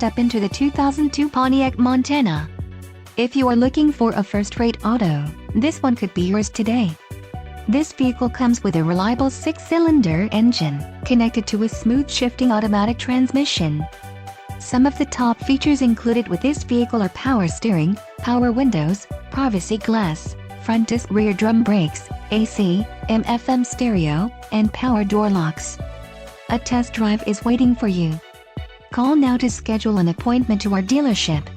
step into the 2002 Pontiac Montana. If you are looking for a first-rate auto, this one could be yours today. This vehicle comes with a reliable 6-cylinder engine, connected to a smooth shifting automatic transmission. Some of the top features included with this vehicle are power steering, power windows, privacy glass, front disc rear drum brakes, AC, AM/FM stereo, and power door locks. A test drive is waiting for you. Call now to schedule an appointment to our dealership.